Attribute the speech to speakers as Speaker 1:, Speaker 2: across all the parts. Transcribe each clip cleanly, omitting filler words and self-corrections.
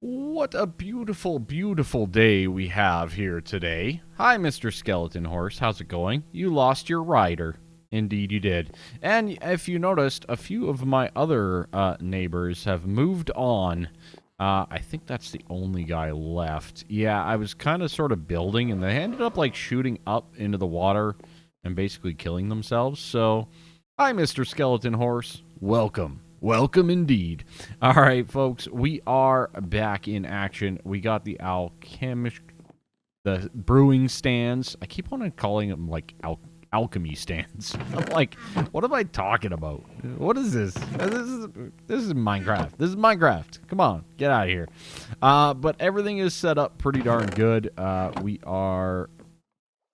Speaker 1: What a beautiful, beautiful day we have here today. Hi, Mr. Skeleton Horse. How's it going? You lost your rider. Indeed, you did. And if you noticed, a few of my other neighbors have moved on. I think that's the only guy left. Yeah, I was kind of sort of building, and they ended up, like, shooting up into the water and basically killing themselves. So, hi, Mr. Skeleton Horse. Welcome. Welcome indeed. All right, folks, we are back in action. We got the the brewing stands. I keep on calling them like alchemy stands. I'm like, what am I talking about? What is this? This is Minecraft. This is Minecraft. Come on, get out of here. But everything is set up pretty darn good. We are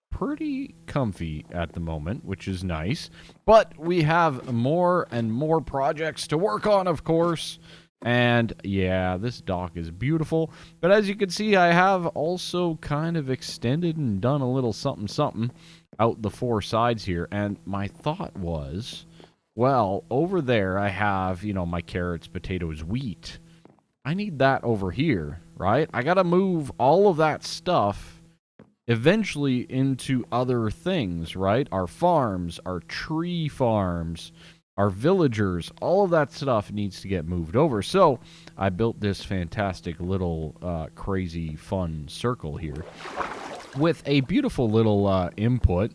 Speaker 1: pretty comfy at the moment, which is nice. But we have more and more projects to work on, of course. And yeah, this dock is beautiful. But as you can see, I have also kind of extended and done a little something something out the four sides here. And my thought was, well, over there I have, you know, my carrots, potatoes, wheat. I need that over here, right? I gotta move all of that stuff eventually into other things, right? Our farms, our tree farms, our villagers, all of that stuff needs to get moved over. So I built this fantastic little crazy fun circle here with a beautiful little input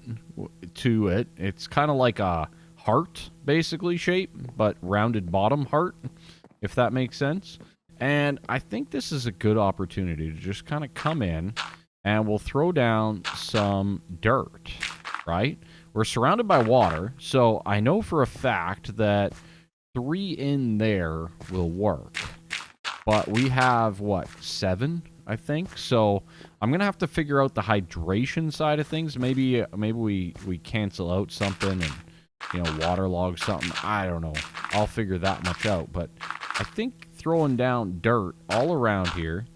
Speaker 1: to it. It's kind of like a heart, basically, shape, but rounded bottom heart, if that makes sense. And I think this is a good opportunity to just kind of come in and we'll throw down some dirt, right? We're surrounded by water, so I know for a fact that 3 in there will work. But we have, what, 7, I think? So I'm going to have to figure out the hydration side of things. Maybe we cancel out something and, you know, waterlog something. I don't know. I'll figure that much out. But I think throwing down dirt all around here,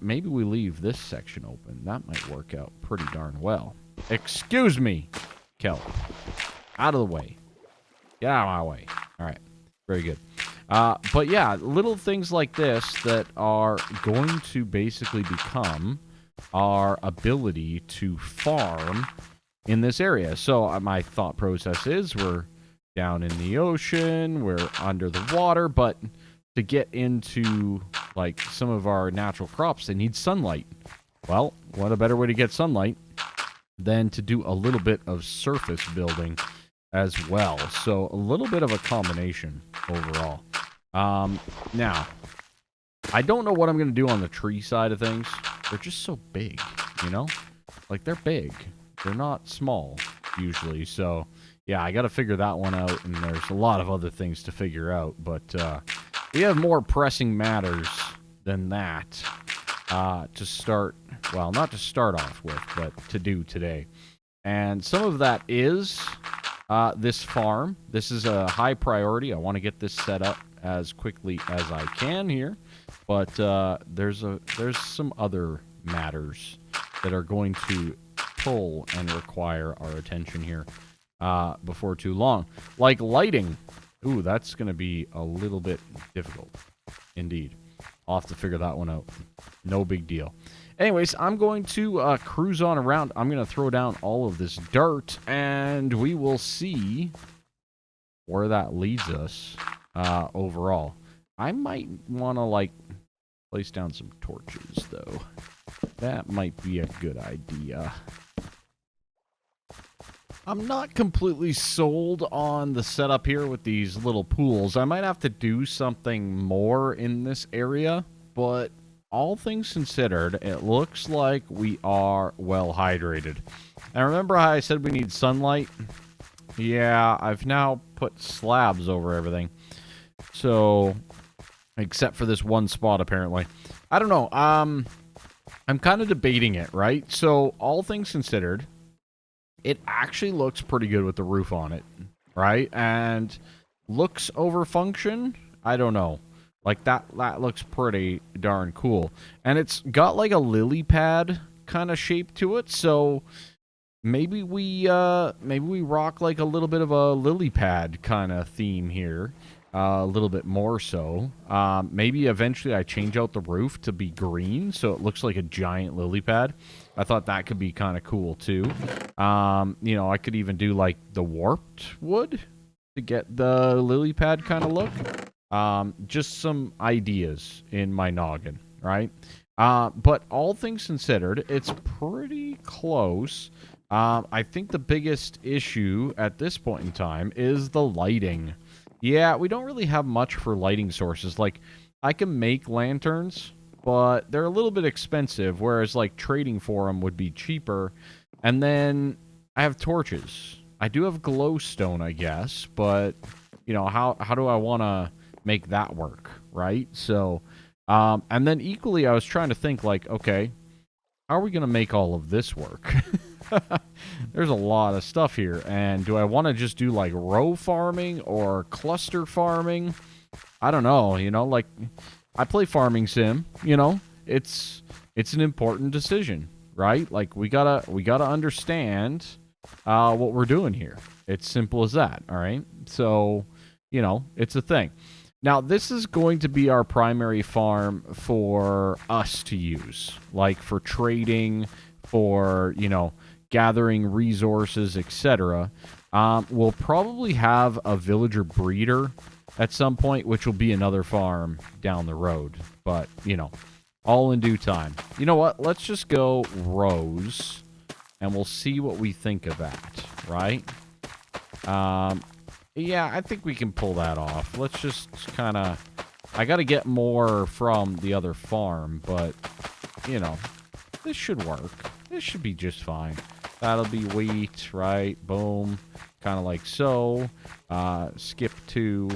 Speaker 1: maybe we leave this section open. That might work out pretty darn well. Excuse me, Kelp. Out of the way. Get out of my way. All right. Very good. But yeah, little things like this that are going to basically become our ability to farm in this area. So my thought process is we're down in the ocean, we're under the water, but to get into, like, some of our natural crops, they need sunlight. Well, what a better way to get sunlight than to do a little bit of surface building as well. So a little bit of a combination overall. Now, I don't know what I'm going to do on the tree side of things. They're just so big, you know? Like, they're big. They're not small, usually. So, yeah, I got to figure that one out, and there's a lot of other things to figure out, but we have more pressing matters than that to start, well, not to start off with, but to do today. And some of that is this farm. This is a high priority. I want to get this set up as quickly as I can here. But there's some other matters that are going to pull and require our attention here before too long. Like lighting. Ooh, that's going to be a little bit difficult. Indeed. I'll have to figure that one out. No big deal. Anyways, I'm going to cruise on around. I'm going to throw down all of this dirt, and we will see where that leads us overall. I might want to, like, place down some torches, though. That might be a good idea. I'm not completely sold on the setup here with these little pools. I might have to do something more in this area, but all things considered, it looks like we are well hydrated. And remember how I said we need sunlight? Yeah, I've now put slabs over everything. So, except for this one spot, apparently. I don't know. I'm kind of debating it, right? So, all things considered, it actually looks pretty good with the roof on it, right? And looks over function? I don't know. Like, that looks pretty darn cool. And it's got, like, a lily pad kind of shape to it, so maybe we rock, like, a little bit of a lily pad kind of theme here. a little bit more so. Maybe eventually I change out the roof to be green so it looks like a giant lily pad. I thought that could be kind of cool too. You know, I could even do like the warped wood to get the lily pad kind of look. Just some ideas in my noggin, right? But all things considered, it's pretty close. I think the biggest issue at this point in time is the lighting. Yeah, we don't really have much for lighting sources. Like, I can make lanterns, but they're a little bit expensive, whereas, like, trading for them would be cheaper. And then I have torches. I do have glowstone, I guess, but, you know, how do I want to make that work, right? So, and then equally, I was trying to think, like, okay, how are we going to make all of this work? There's a lot of stuff here. And do I want to just do like row farming or cluster farming? I don't know, you know, like I play farming sim, you know, it's an important decision, right? Like we gotta understand what we're doing here. It's simple as that, all right? So, you know, it's a thing. Now, this is going to be our primary farm for us to use, like for trading, for, you know, gathering resources, etc. We'll probably have a villager breeder at some point, which will be another farm down the road. But, you know, all in due time. You know what? Let's just go rows, and we'll see what we think of that, right? Yeah, I think we can pull that off. Let's just kind of... I got to get more from the other farm, but, you know, this should work. This should be just fine. That'll be wheat, right? Boom. Kind of like so. Skip 2.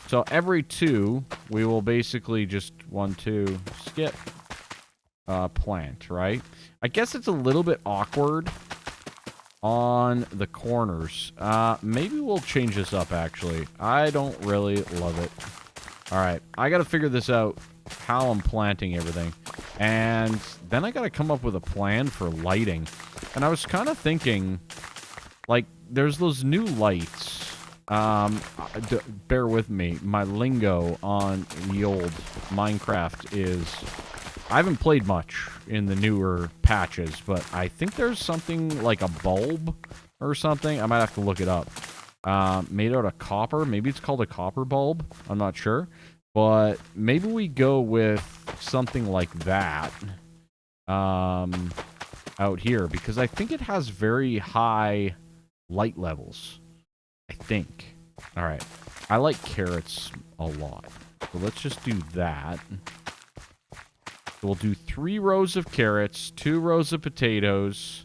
Speaker 1: So every 2, we will basically just 1, 2, skip. Plant, right? I guess it's a little bit awkward on the corners. Maybe we'll change this up, actually. I don't really love it. Alright, I gotta figure this out, how I'm planting everything. And then I gotta come up with a plan for lighting. And I was kind of thinking, like, there's those new lights. Bear with me. My lingo on the old Minecraft is... I haven't played much in the newer patches, but I think there's something like a bulb or something. I might have to look it up. Made out of copper. Maybe it's called a copper bulb. I'm not sure. But maybe we go with something like that out here, because I think it has very high light levels. I think. All right. I like carrots a lot. So let's just do that. We'll do 3 rows of carrots, 2 rows of potatoes,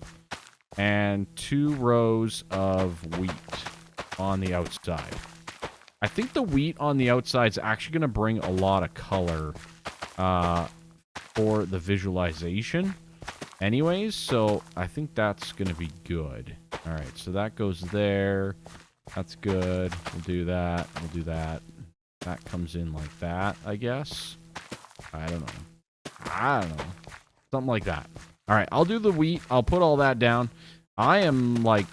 Speaker 1: and 2 rows of wheat on the outside. I think the wheat on the outside is actually going to bring a lot of color for the visualization anyways, so I think that's going to be good. All right, so that goes there. That's good. We'll do that. We'll do that. That comes in like that, I guess. I don't know. Something like that. All right, I'll do the wheat. I'll put all that down. I am like,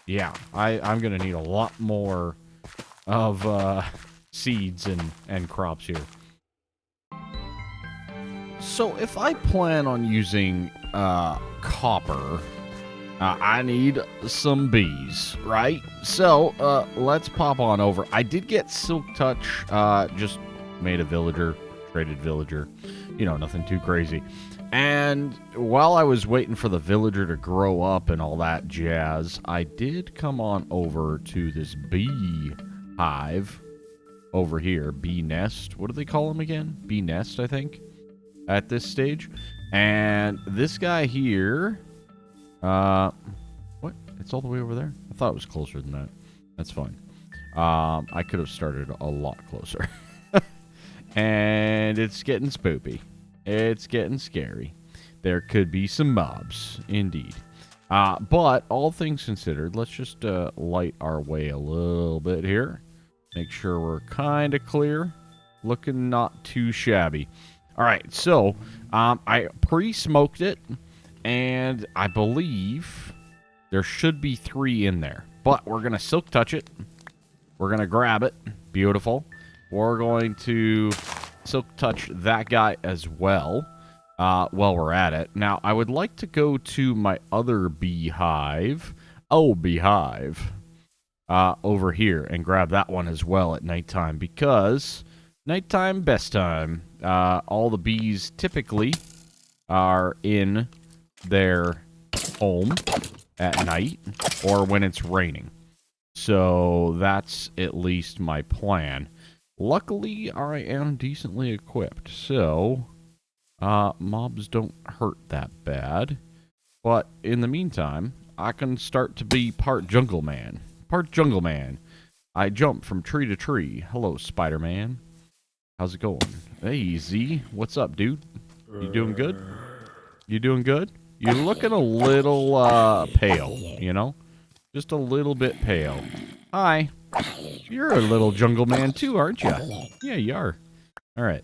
Speaker 1: yeah, I'm going to need a lot more of seeds and crops here. So if I plan on using copper, I need some bees, right? So let's pop on over. I did get Silk Touch, just made a villager, traded villager. You know, nothing too crazy. And while I was waiting for the villager to grow up and all that jazz, I did come on over to this bee hive over here. Bee nest. What do they call them again? Bee nest, I think, at this stage. And this guy here... what? It's all the way over there? I thought it was closer than that. That's fine. I could have started a lot closer. And it's getting spoopy. It's getting scary. There could be some mobs, indeed. But all things considered, let's just light our way a little bit here. Make sure we're kind of clear. Looking not too shabby. All right, so I pre-smoked it, and I believe there should be 3 in there. But we're going to silk touch it. We're going to grab it, Beautiful. We're going to silk touch that guy as well while we're at it. Now, I would like to go to my other beehive. Oh, beehive. Over here and grab that one as well at nighttime because nighttime, best time. All the bees typically are in their home at night or when it's raining. So that's at least my plan. Luckily, I am decently equipped, so mobs don't hurt that bad. But in the meantime, I can start to be part jungle man. Part jungle man. I jump from tree to tree. Hello, Spider-Man. How's it going? Hey, Z. What's up, dude? You doing good? You doing good? You're looking a little pale, you know? Just a little bit pale. Hi. You're a little jungle man too, aren't you? Yeah, you are. All right.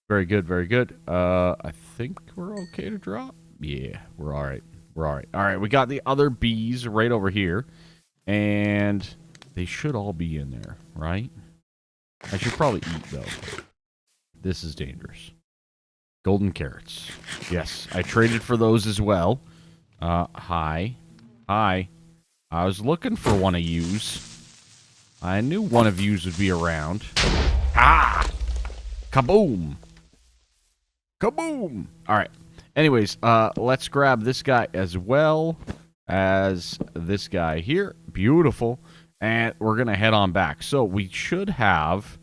Speaker 1: Very good, very good. I think we're okay to drop. Yeah, we're all right. We're all right. All right, we got the other bees right over here. And they should all be in there, right? I should probably eat, though. This is dangerous. Golden carrots. Yes, I traded for those as well. Hi. Hi. I was looking for one of yous. I knew one of yous would be around. Ah! Kaboom! Kaboom! All right. Anyways, let's grab this guy as well as this guy here. Beautiful. And we're going to head on back. So we should have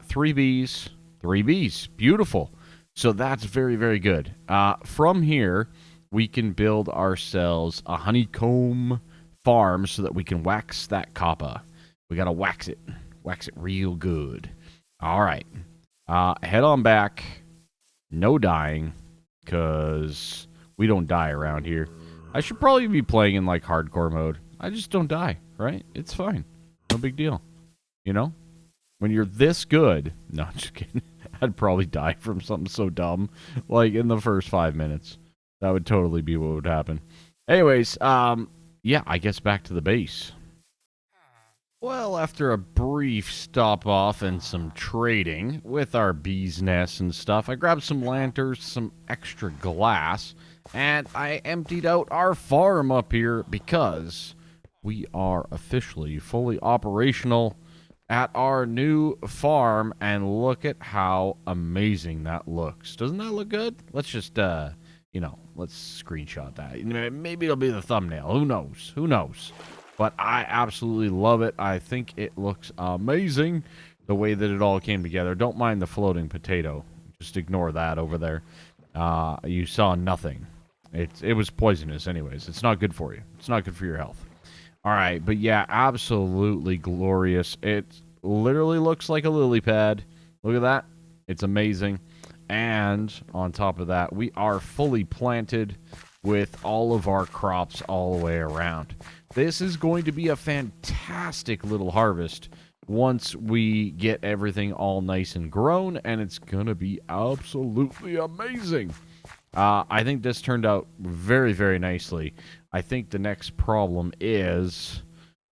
Speaker 1: 3 bees. 3 bees. Beautiful. So that's very, very good. From here, we can build ourselves a honeycomb farm so that we can wax that copper. We got to wax it. Wax it real good. All right. Head on back. No dying, because we don't die around here. I should probably be playing in, like, hardcore mode. I just don't die, right? It's fine. No big deal. You know? When you're this good... No, I'm just kidding. I'd probably die from something so dumb, like, in the first 5 minutes. That would totally be what would happen. Anyways, yeah, I guess back to the base. Well, after a brief stop off and some trading with our bees' nests and stuff, I grabbed some lanterns, some extra glass, and I emptied out our farm up here because we are officially fully operational at our new farm, and look at how amazing that looks. Doesn't that look good? Let's just, you know, let's screenshot that. Maybe it'll be the thumbnail. Who knows? Who knows? But I absolutely love it. I think it looks amazing the way that it all came together. Don't mind the floating potato. Just ignore that over there. You saw nothing. It was poisonous anyways. It's not good for you. It's not good for your health. All right, but yeah, absolutely glorious. It literally looks like a lily pad. Look at that. It's amazing. And on top of that, we are fully planted with all of our crops all the way around. This is going to be a fantastic little harvest once we get everything all nice and grown, and it's going to be absolutely amazing. I think this turned out very, very nicely. I think the next problem is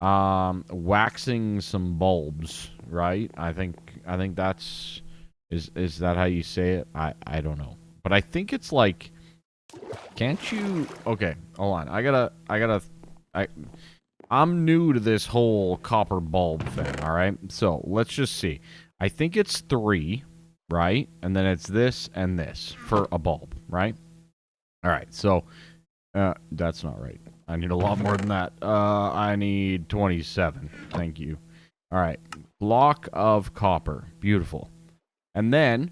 Speaker 1: waxing some bulbs, right? I think that's is that how you say it? I don't know. But I think it's like, can't you... Okay, hold on. I'm new to this whole copper bulb thing, all right? So, let's just see. I think it's 3, right? And then it's this and this for a bulb, right? All right, so that's not right. I need a lot more than that. I need 27. Thank you. All right, block of copper. Beautiful. And then,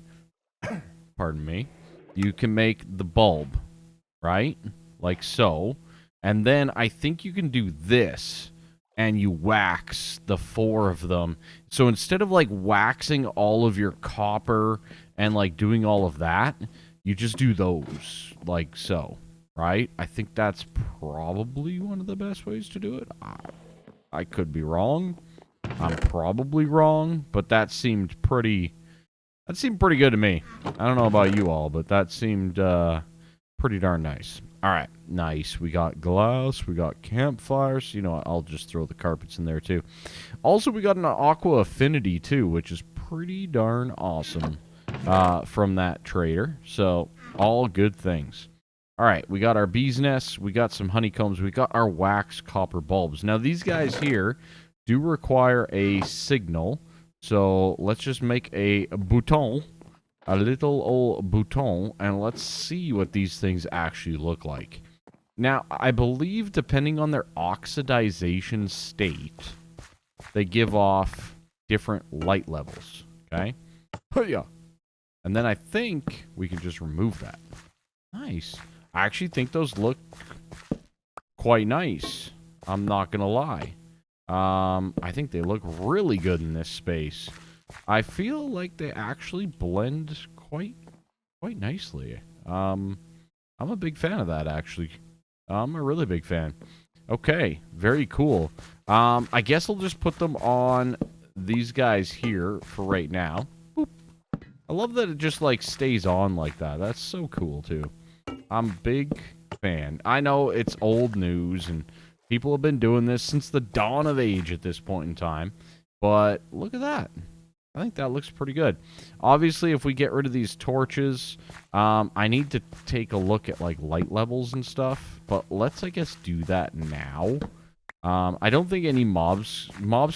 Speaker 1: pardon me, you can make the bulb, right? Like so. And then I think you can do this, and you wax the 4 of them. So instead of, like, waxing all of your copper and, like, doing all of that, you just do those, like so, right? I think that's probably one of the best ways to do it. I could be wrong. I'm probably wrong, but that seemed pretty good to me. I don't know about you all, but that seemed pretty darn nice. All right, nice. We got glass. We got campfires. You know what? I'll just throw the carpets in there too. Also, we got an aqua affinity too, which is pretty darn awesome from that trader. So, all good things. All right, we got our bees nests. We got some honeycombs. We got our wax copper bulbs. Now, these guys here do require a signal. So, let's just make a bouton. A little old bouton, and let's see what these things actually look like. Now, I believe depending on their oxidization state, they give off different light levels, okay? Yeah. And then I think we can just remove that. Nice. I actually think those look quite nice. I'm not going to lie. I think they look really good in this space. I feel like they actually blend quite nicely. I'm a big fan of that, actually. I'm a really big fan. Okay, very cool. I guess I'll just put them on these guys here for right now. Boop. I love that it just, like, stays on like that. That's so cool, too. I'm a big fan. I know it's old news, and people have been doing this since the dawn of age at this point in time. But look at that. I think that looks pretty good. Obviously, if we get rid of these torches, I need to take a look at, like, light levels and stuff. But let's, I guess, do that now. I don't think any mobs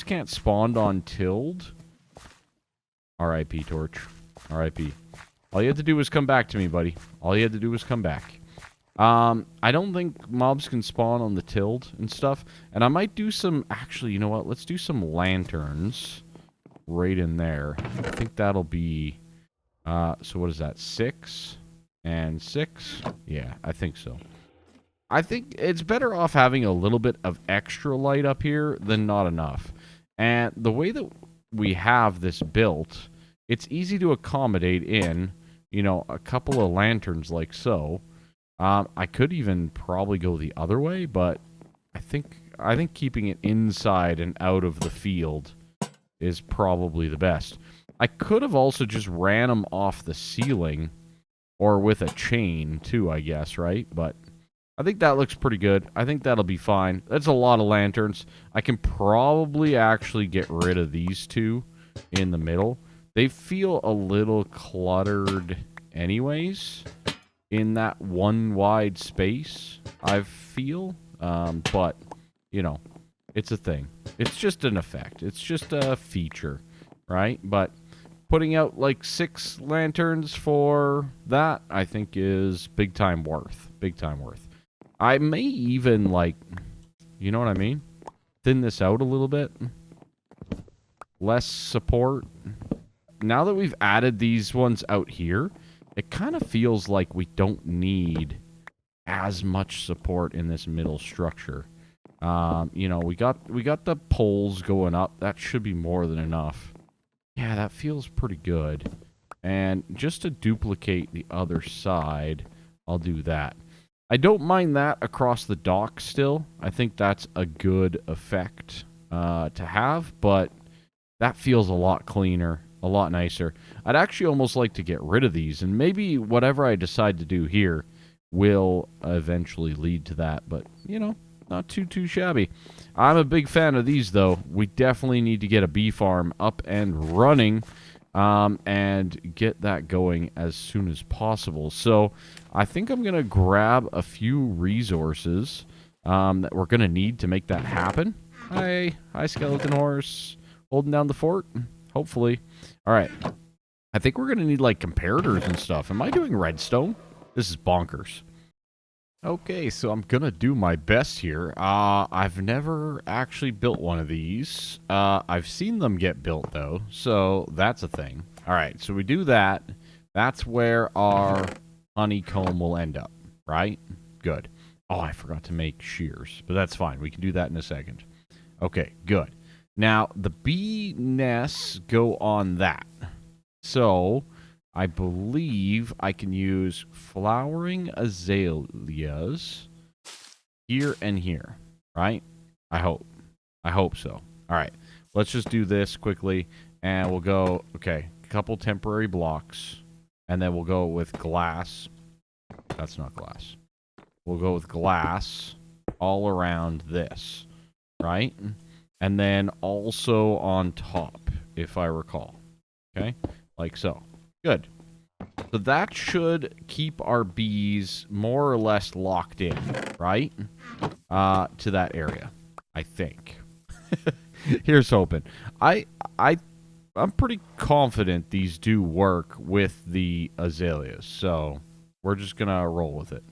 Speaker 1: can't spawn on tilled. R.I.P. torch. R.I.P. All you had to do was come back to me, buddy. All you had to do was come back. I don't think mobs can spawn on the tilled and stuff. And I might do some... Actually, you know what? Let's do some lanterns right in there. I think that'll be... so what is that? 6 and 6? Yeah, I think so. I think it's better off having a little bit of extra light up here than not enough. And the way that we have this built, it's easy to accommodate in, you know, a couple of lanterns like so. I could even probably go the other way, but I think keeping it inside and out of the field is probably the best. I could have also just ran them off the ceiling or with a chain too, I guess, right? But I think that looks pretty good. I think that'll be fine. That's a lot of lanterns. I can probably actually get rid of these two in the middle. They feel a little cluttered anyways in that one wide space, I feel. But, you know, it's a thing. It's just an effect. It's just a feature, right? But putting out like 6 lanterns for that, I think is big time worth. Big time worth. I may even, like, you know what I mean? Thin this out a little bit. Less support. Now that we've added these ones out here, it kind of feels like we don't need as much support in this middle structure. You know, we got the poles going up. That should be more than enough. Yeah, that feels pretty good. And just to duplicate the other side, I'll do that. I don't mind that across the dock still. I think that's a good effect to have, but that feels a lot cleaner, a lot nicer. I'd actually almost like to get rid of these, and maybe whatever I decide to do here will eventually lead to that, but, you know, not too shabby. I'm a big fan of these, though. We definitely need to get a bee farm up and running and get that going as soon as possible. So I think I'm going to grab a few resources that we're going to need to make that happen. Hi, skeleton horse. Holding down the fort, hopefully. All right. I think we're going to need, like, comparators and stuff. Am I doing redstone? This is bonkers. Okay, so I'm going to do my best here. I've never actually built one of these. I've seen them get built, though, so that's a thing. All right, so we do that. That's where our honeycomb will end up, right? Good. Oh, I forgot to make shears, but that's fine. We can do that in a second. Okay, good. Now, the bee nests go on that. So I believe I can use flowering azaleas here and here, right? I hope. I hope so. All right. Let's just do this quickly, and we'll go, okay, a couple temporary blocks, and then we'll go with glass. That's not glass. we'll go with glass all around this, right? And then also on top, if I recall. Okay? Like so. Good. So that should keep our bees more or less locked in, right? To that area, I think. Here's hoping. I'm pretty confident these do work with the azaleas, so we're just gonna roll with it.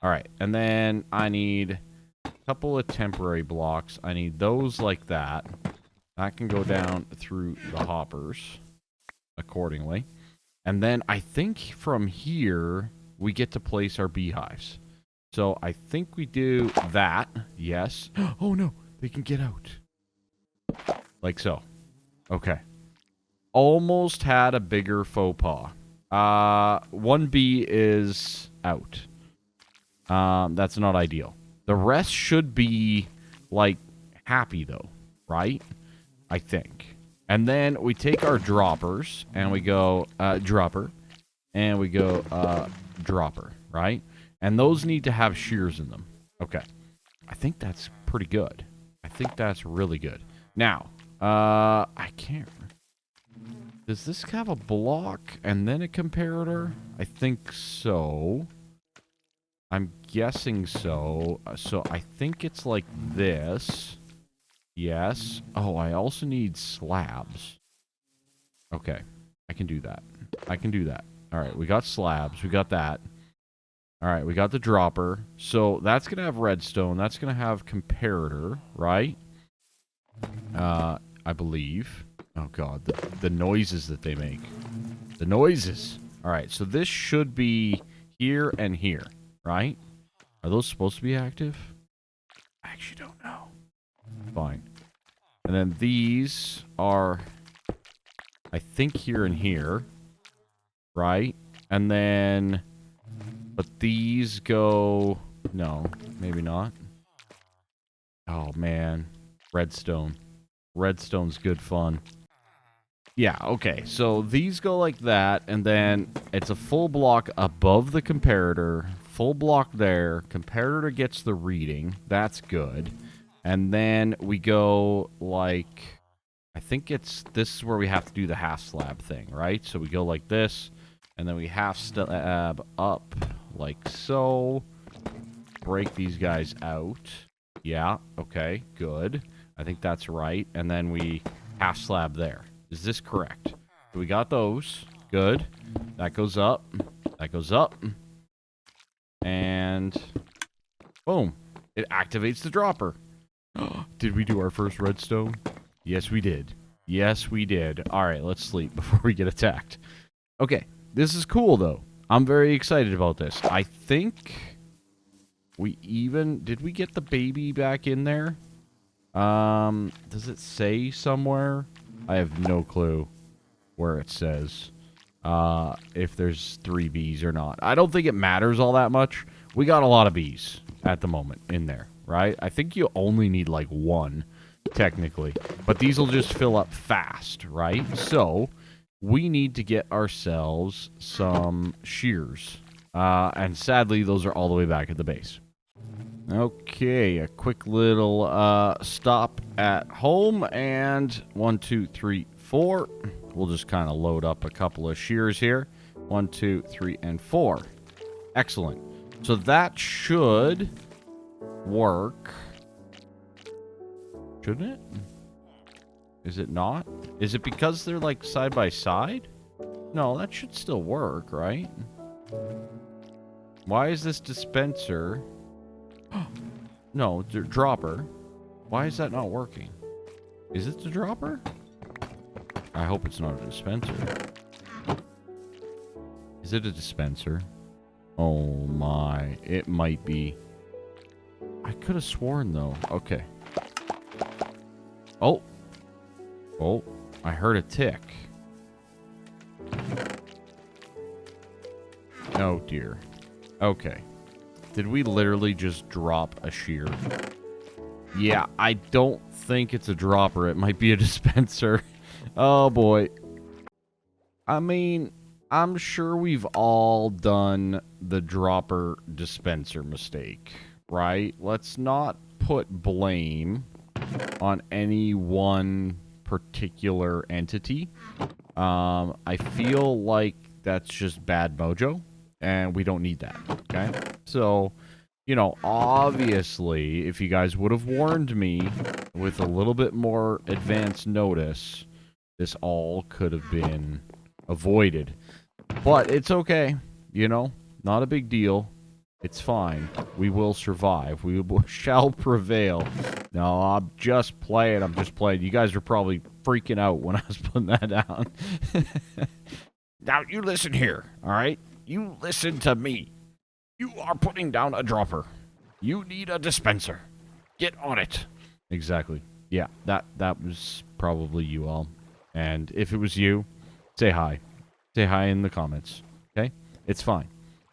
Speaker 1: All right, and then I need a couple of temporary blocks. I need those like that. That can go down through the hoppers accordingly. And then I think from here, we get to place our beehives. So I think we do that. Yes. Oh, no. They can get out. Like so. Okay. Almost had a bigger faux pas. One bee is out. That's not ideal. The rest should be, like, happy, though. Right? I think. And then we take our droppers, and we go, dropper, and we go, dropper, right? And those need to have shears in them. Okay. I think that's pretty good. I think that's really good. Now, I can't... Does this have a block and then a comparator? I think so. I'm guessing so. So I think it's like this. Yes. Oh, I also need slabs. Okay. I can do that. I can do that. All right. We got slabs. We got that. All right. We got the dropper. So that's going to have redstone. That's going to have comparator, right? I believe. Oh, God. The noises that they make. The noises. All right. So this should be here and here, right? Are those supposed to be active? I actually don't know. Fine. And then these are, I think, here and here. Right? And then, but these go, no, maybe not. Oh, man. Redstone. Redstone's good fun. Yeah, okay. So these go like that, and then it's a full block above the comparator. Full block there. Comparator gets the reading. That's good. And then we go like, I think it's, this is where we have to do the half slab thing, right? So we go like this, and then we half slab up like so. Break these guys out. Yeah, okay, good. I think that's right. And then we half slab there. Is this correct? So we got those. Good. That goes up. That goes up. And boom. It activates the dropper. Did we do our first redstone? Yes, we did. Yes, we did. All right, let's sleep before we get attacked. Okay, this is cool, though. I'm very excited about this. I think we even... Did we get the baby back in there? Does it say somewhere? I have no clue where it says if there's 3 bees or not. I don't think it matters all that much. We got a lot of bees at the moment in there, right? I think you only need like 1, technically. But these will just fill up fast, right? So we need to get ourselves some shears. And sadly, those are all the way back at the base. Okay, a quick little stop at home, and 1, 2, 3, 4. We'll just kind of load up a couple of shears here. 1, 2, 3, and 4. Excellent. So that should work. Shouldn't it? Is it not? Is it because they're like side by side? No, that should still work, right? Why is this dispenser... No, dropper. Why is that not working? Is it the dropper? I hope it's not a dispenser. Is it a dispenser? Oh my, it might be. I could have sworn though. Okay. Oh. Oh, I heard a tick. Oh dear. Okay. Did we literally just drop a shear? Yeah, I don't think it's a dropper. It might be a dispenser. Oh, boy. I mean, I'm sure we've all done the dropper dispenser mistake, right? Let's not put blame on any one particular entity. I feel like that's just bad mojo, and we don't need that, okay? So, you know, obviously, if you guys would have warned me with a little bit more advance notice, this all could have been avoided. But it's okay, you know, not a big deal. It's fine. We will survive. We shall prevail. No, I'm just playing. I'm just playing. You guys are probably freaking out when I was putting that down. Now, you listen here, all right? You listen to me. You are putting down a dropper. You need a dispenser. Get on it. Exactly. Yeah, that was probably you all. And if it was you, say hi. Say hi in the comments. Okay? It's fine.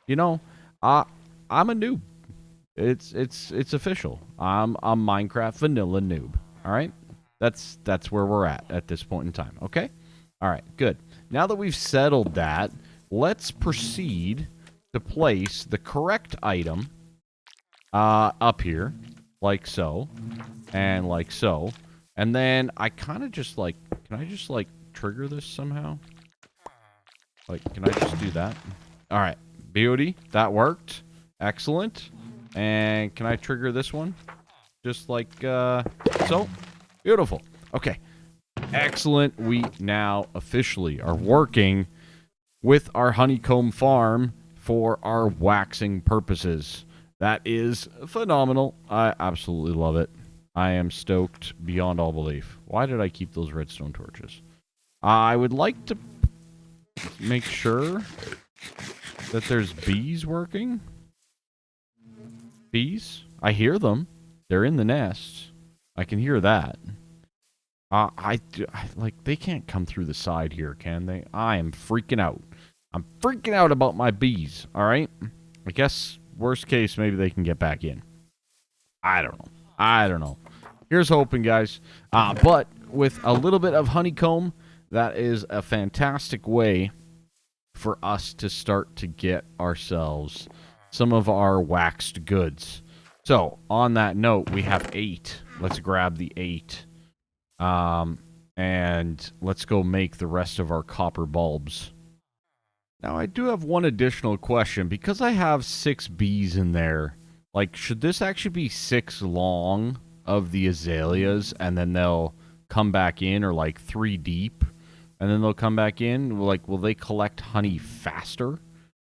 Speaker 1: You know, I'm a noob. It's official. I'm a Minecraft vanilla noob. All right? That's where we're at this point in time. Okay? All right, good. Now that we've settled that, let's proceed to place the correct item up here, like so, and like so. And then I kind of just like, can I just like trigger this somehow? Like, can I just do that? All right, beauty. That worked. Excellent. And can I trigger this one? Just like so. Beautiful. Okay. Excellent. We now officially are working with our honeycomb farm for our waxing purposes. That is phenomenal. I absolutely love it. I am stoked beyond all belief. Why did I keep those redstone torches? I would like to make sure that there's bees working. Bees? I hear them. They're in the nest. I can hear that. Like, they can't come through the side here, can they? I am freaking out. I'm freaking out about my bees, all right? I guess, worst case, maybe they can get back in. I don't know. I don't know. Here's hoping, guys. But with a little bit of honeycomb, that is a fantastic way for us to start to get ourselves some of our waxed goods. So, on that note, we have 8. Let's grab the 8. And let's go make the rest of our copper bulbs. Now, I do have one additional question. Because I have 6 bees in there, like, should this actually be 6 long of the azaleas, and then they'll come back in, or like 3 deep, and then they'll come back in? Like, will they collect honey faster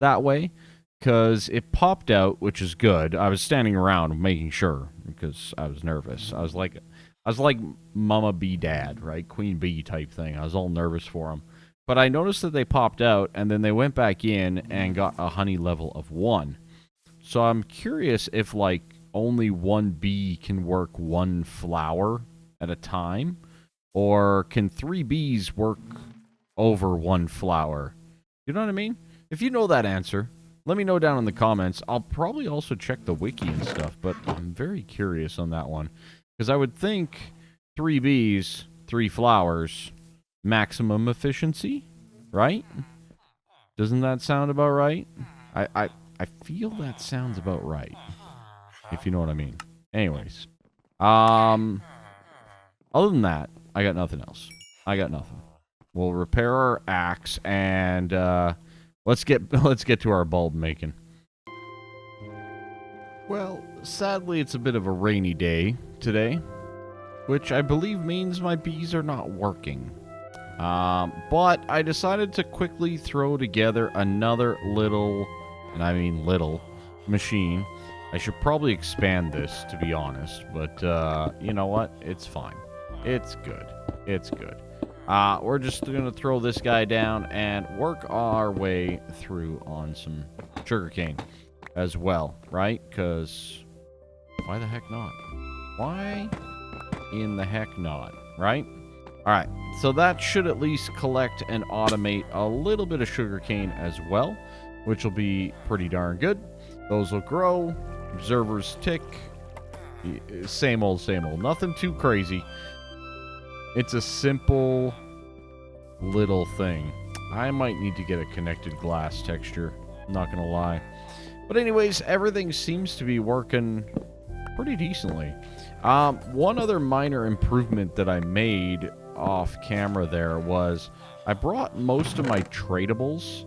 Speaker 1: that way? Because it popped out, which is good. I was standing around making sure, because I was nervous. I was like Mama Bee Dad, right? Queen Bee type thing. I was all nervous for them. But I noticed that they popped out, and then they went back in and got a honey level of 1. So I'm curious if, like, only 1 bee can work 1 flower at a time, or can 3 bees work over 1 flower? You know what I mean? If you know that answer, let me know down in the comments. I'll probably also check the wiki and stuff, but I'm very curious on that one. Because I would think 3 bees, 3 flowers, maximum efficiency, right? Doesn't that sound about right? I feel that sounds about right, if you know what I mean. Anyways, other than that, I got nothing else. I got nothing. We'll repair our axe, and let's get to our bulb making. Well, sadly, it's a bit of a rainy day today, which I believe means my bees are not working. But I decided to quickly throw together another little, and I mean little, machine. I should probably expand this, to be honest, but you know what? It's fine. It's good. It's good. We're just going to throw this guy down and work our way through on some sugarcane as well, right? Because why the heck not? Why in the heck not, right? All right, so that should at least collect and automate a little bit of sugarcane as well, which will be pretty darn good. Those will grow. Observers tick. Same old, same old. Nothing too crazy. It's a simple little thing. I might need to get a connected glass texture. I'm not gonna lie. But anyways, everything seems to be working pretty decently. One other minor improvement that I made off camera there was I brought most of my tradables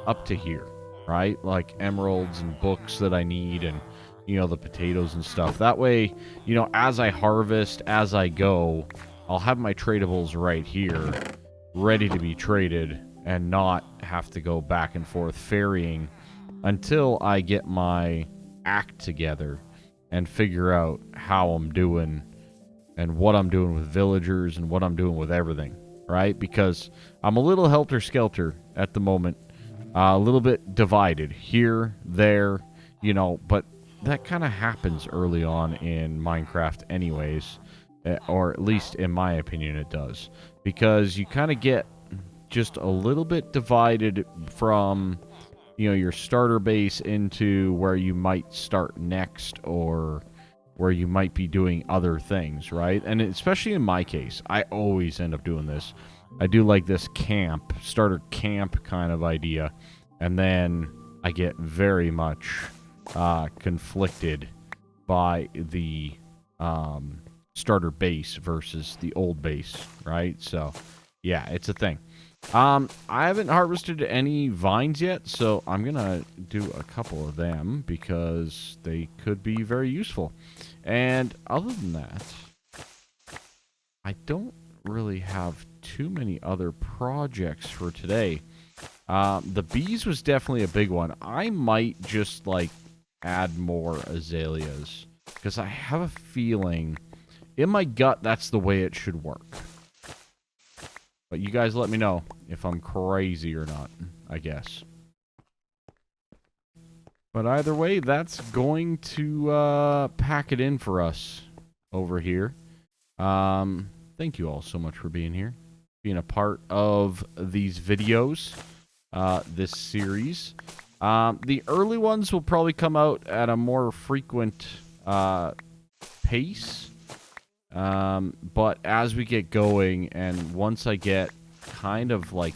Speaker 1: up to here, right? Like emeralds and books that I need and, you know, the potatoes and stuff. That way, you know, as I harvest, as I go, I'll have my tradables right here, ready to be traded and not have to go back and forth ferrying until I get my act together and figure out how I'm doing and what I'm doing with villagers and what I'm doing with everything, right? Because I'm a little helter-skelter at the moment, a little bit divided here, there, you know, but that kind of happens early on in Minecraft anyways, or at least in my opinion it does, because you kind of get just a little bit divided from, you know, your starter base into where you might start next or where you might be doing other things, right? And especially in my case, I always end up doing this. I do like this camp, starter camp kind of idea, and then I get very much conflicted by the starter base versus the old base, right? So, yeah, it's a thing. I haven't harvested any vines yet, so I'm gonna do a couple of them because they could be very useful. And other than that, I don't really have too many other projects for today. The bees was definitely a big one. I might just, like, add more azaleas because I have a feeling in my gut that's the way it should work. But you guys let me know if I'm crazy or not, I guess. But either way, that's going to pack it in for us over here. Thank you all so much for being here, being a part of these videos, this series. The early ones will probably come out at a more frequent pace. But as we get going and once I get kind of like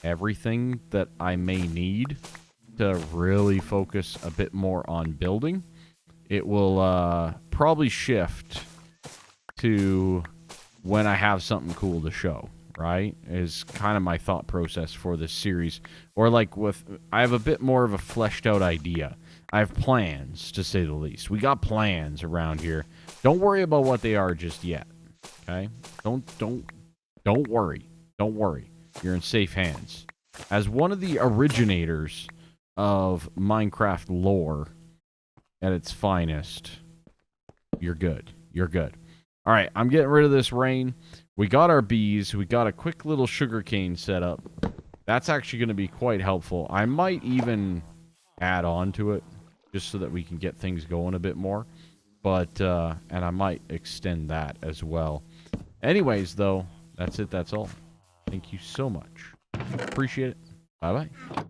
Speaker 1: everything that I may need to really focus a bit more on building, it will probably shift to when I have something cool to show, right? Is kind of my thought process for this series. Or like I have a bit more of a fleshed out idea. I have plans, to say the least. We got plans around here. Don't worry about what they are just yet. Okay? Don't worry. Don't worry. You're in safe hands. As one of the originators of Minecraft lore at its finest, you're good. You're good. All right, I'm getting rid of this rain. We got our bees. We got a quick little sugarcane set up. That's actually going to be quite helpful. I might even add on to it just so that we can get things going a bit more. But, and I might extend that as well. Anyways, though, that's it. That's all. Thank you so much. Appreciate it. Bye-bye.